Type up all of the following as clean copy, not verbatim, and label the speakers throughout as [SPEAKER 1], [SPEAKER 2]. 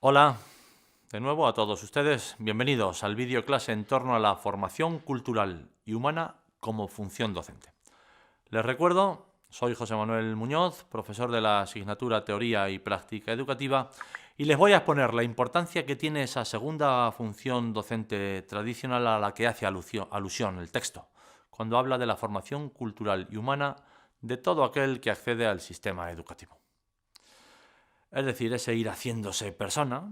[SPEAKER 1] Hola, de nuevo a todos ustedes, bienvenidos al vídeo clase en torno a la formación cultural y humana como función docente. Les recuerdo, soy José Manuel Muñoz, profesor de la asignatura Teoría y Práctica Educativa, y les voy a exponer la importancia que tiene esa segunda función docente tradicional a la que hace alusión el texto, cuando habla de la formación cultural y humana de todo aquel que accede al sistema educativo. Es decir, ese ir haciéndose persona,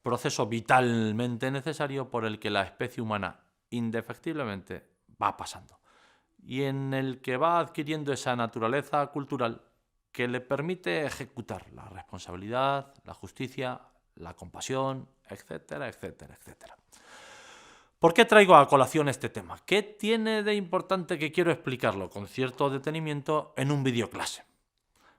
[SPEAKER 1] proceso vitalmente necesario por el que la especie humana indefectiblemente va pasando y en el que va adquiriendo esa naturaleza cultural que le permite ejecutar la responsabilidad, la justicia, la compasión, etcétera, etcétera, etcétera. ¿Por qué traigo a colación este tema? ¿Qué tiene de importante que quiero explicarlo con cierto detenimiento en un vídeo clase?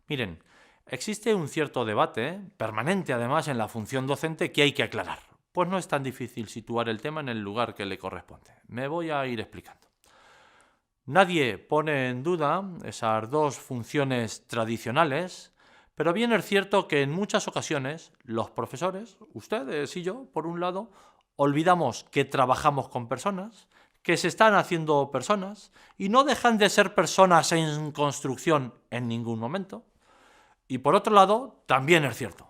[SPEAKER 1] Miren, existe un cierto debate, permanente además en la función docente, que hay que aclarar. Pues no es tan difícil situar el tema en el lugar que le corresponde. Me voy a ir explicando. Nadie pone en duda esas dos funciones tradicionales, pero bien es cierto que en muchas ocasiones los profesores, ustedes y yo, por un lado, olvidamos que trabajamos con personas, que se están haciendo personas y no dejan de ser personas en construcción en ningún momento. Y por otro lado, también es cierto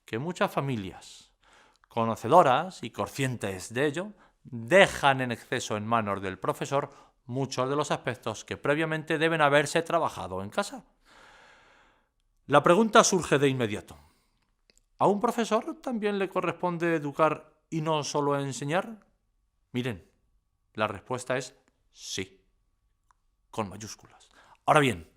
[SPEAKER 1] que muchas familias conocedoras y conscientes de ello dejan en exceso en manos del profesor muchos de los aspectos que previamente deben haberse trabajado en casa. La pregunta surge de inmediato. ¿A un profesor también le corresponde educar y no solo enseñar? Miren, la respuesta es sí, con mayúsculas. Ahora bien,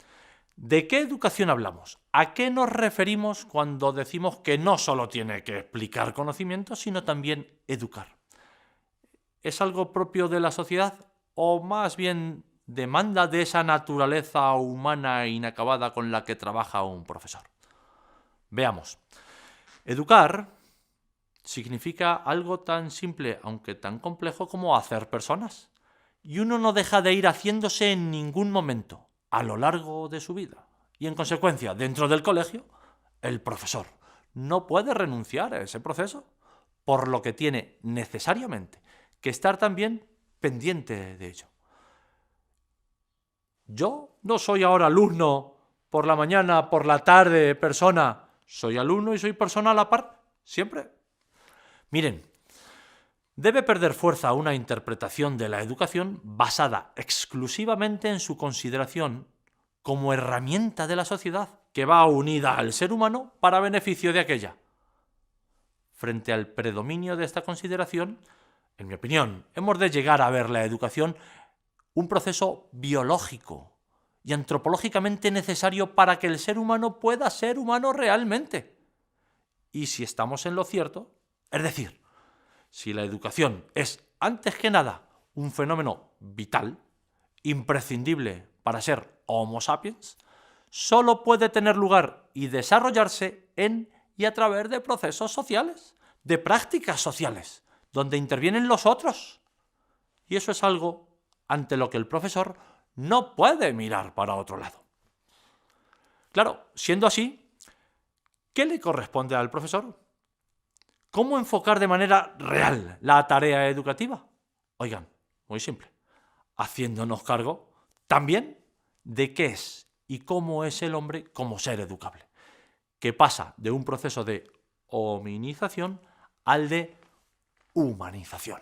[SPEAKER 1] ¿de qué educación hablamos? ¿A qué nos referimos cuando decimos que no solo tiene que explicar conocimientos, sino también educar? ¿Es algo propio de la sociedad o más bien demanda de esa naturaleza humana inacabada con la que trabaja un profesor? Veamos. Educar significa algo tan simple, aunque tan complejo, como hacer personas. Y uno no deja de ir haciéndose en ningún momento a lo largo de su vida. Y en consecuencia, dentro del colegio, el profesor no puede renunciar a ese proceso, por lo que tiene necesariamente que estar también pendiente de ello. Yo no soy ahora alumno por la mañana, por la tarde, persona. Soy alumno y soy persona a la par, siempre. Miren, debe perder fuerza una interpretación de la educación basada exclusivamente en su consideración como herramienta de la sociedad que va unida al ser humano para beneficio de aquella. Frente al predominio de esta consideración, en mi opinión, hemos de llegar a ver la educación un proceso biológico y antropológicamente necesario para que el ser humano pueda ser humano realmente. Y si estamos en lo cierto, es decir, si la educación es, antes que nada, un fenómeno vital, imprescindible para ser Homo sapiens, solo puede tener lugar y desarrollarse en y a través de procesos sociales, de prácticas sociales, donde intervienen los otros. Y eso es algo ante lo que el profesor no puede mirar para otro lado. Claro, siendo así, ¿qué le corresponde al profesor? ¿Cómo enfocar de manera real la tarea educativa? Oigan, muy simple, haciéndonos cargo también de qué es y cómo es el hombre como ser educable, que pasa de un proceso de hominización al de humanización.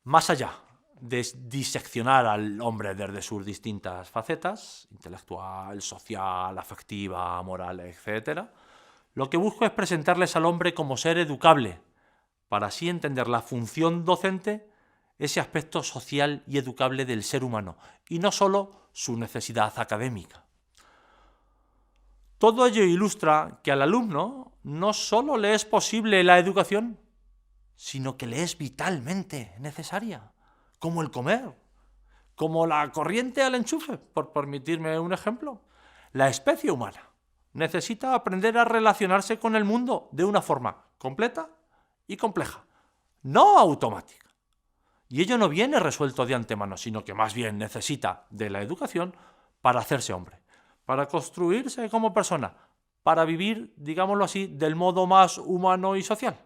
[SPEAKER 1] Más allá de diseccionar al hombre desde sus distintas facetas, intelectual, social, afectiva, moral, etc., lo que busco es presentarles al hombre como ser educable, para así entender la función docente, ese aspecto social y educable del ser humano, y no solo su necesidad académica. Todo ello ilustra que al alumno no solo le es posible la educación, sino que le es vitalmente necesaria, como el comer, como la corriente al enchufe, por permitirme un ejemplo. La especie humana necesita aprender a relacionarse con el mundo de una forma completa y compleja, no automática. Y ello no viene resuelto de antemano, sino que más bien necesita de la educación para hacerse hombre, para construirse como persona, para vivir, digámoslo así, del modo más humano y social.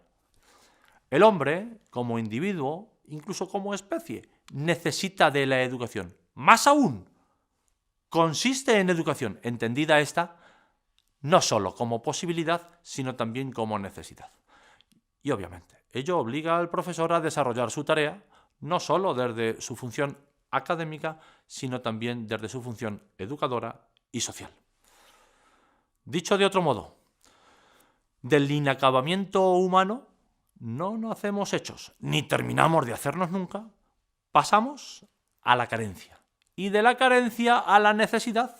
[SPEAKER 1] El hombre, como individuo, incluso como especie, necesita de la educación. Más aún, consiste en educación, entendida esta no solo como posibilidad, sino también como necesidad. Y obviamente, ello obliga al profesor a desarrollar su tarea, no solo desde su función académica, sino también desde su función educadora y social. Dicho de otro modo, del inacabamiento humano no hacemos hechos, ni terminamos de hacernos nunca, pasamos a la carencia. Y de la carencia a la necesidad,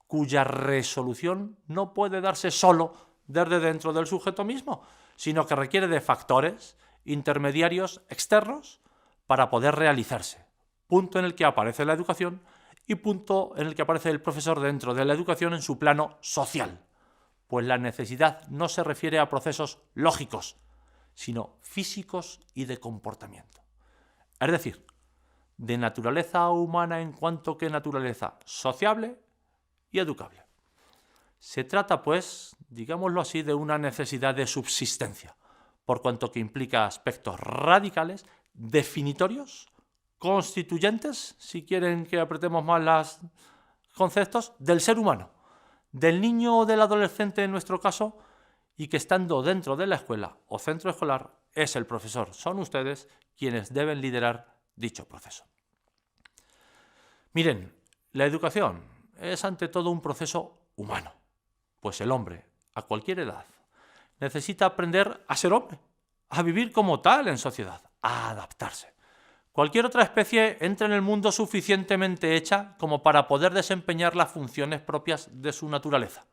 [SPEAKER 1] cuya resolución no puede darse solo desde dentro del sujeto mismo, sino que requiere de factores intermediarios externos para poder realizarse. Punto en el que aparece la educación y punto en el que aparece el profesor dentro de la educación en su plano social. Pues la necesidad no se refiere a procesos lógicos, sino físicos y de comportamiento. Es decir, de naturaleza humana en cuanto que naturaleza sociable y educable. Se trata, pues, digámoslo así, de una necesidad de subsistencia, por cuanto que implica aspectos radicales, definitorios, constituyentes, si quieren que apretemos más los conceptos, del ser humano, del niño o del adolescente en nuestro caso, y que estando dentro de la escuela o centro escolar es el profesor. Son ustedes quienes deben liderar dicho proceso. Miren, la educación es ante todo un proceso humano, pues el hombre, a cualquier edad, necesita aprender a ser hombre, a vivir como tal en sociedad, a adaptarse. Cualquier otra especie entra en el mundo suficientemente hecha como para poder desempeñar las funciones propias de su naturaleza.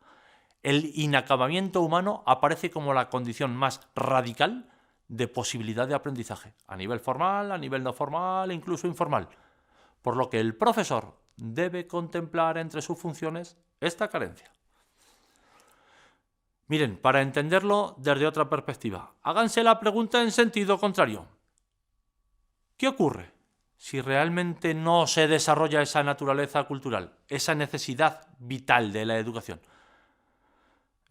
[SPEAKER 1] El inacabamiento humano aparece como la condición más radical de posibilidad de aprendizaje, a nivel formal, a nivel no formal e incluso informal. Por lo que el profesor debe contemplar entre sus funciones esta carencia. Miren, para entenderlo desde otra perspectiva, háganse la pregunta en sentido contrario. ¿Qué ocurre si realmente no se desarrolla esa naturaleza cultural, esa necesidad vital de la educación?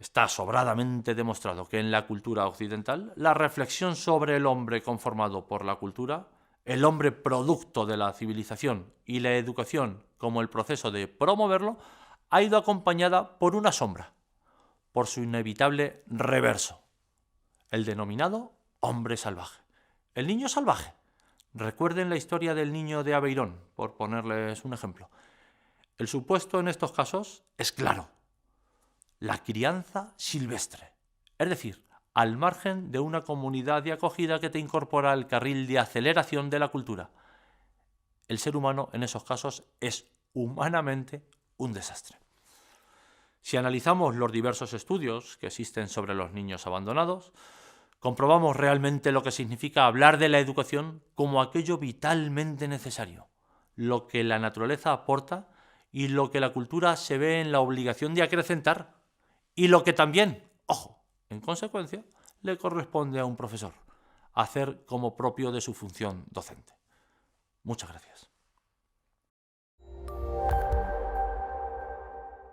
[SPEAKER 1] Está sobradamente demostrado que en la cultura occidental la reflexión sobre el hombre conformado por la cultura, el hombre producto de la civilización y la educación como el proceso de promoverlo, ha ido acompañada por una sombra, por su inevitable reverso, el denominado hombre salvaje. El niño salvaje. Recuerden la historia del niño de Aveirón, por ponerles un ejemplo. El supuesto en estos casos es claro: la crianza silvestre, es decir, al margen de una comunidad de acogida que te incorpora al carril de aceleración de la cultura. El ser humano en esos casos es humanamente un desastre. Si analizamos los diversos estudios que existen sobre los niños abandonados, comprobamos realmente lo que significa hablar de la educación como aquello vitalmente necesario, lo que la naturaleza aporta y lo que la cultura se ve en la obligación de acrecentar, y lo que también, ojo, en consecuencia, le corresponde a un profesor, hacer como propio de su función docente. Muchas gracias.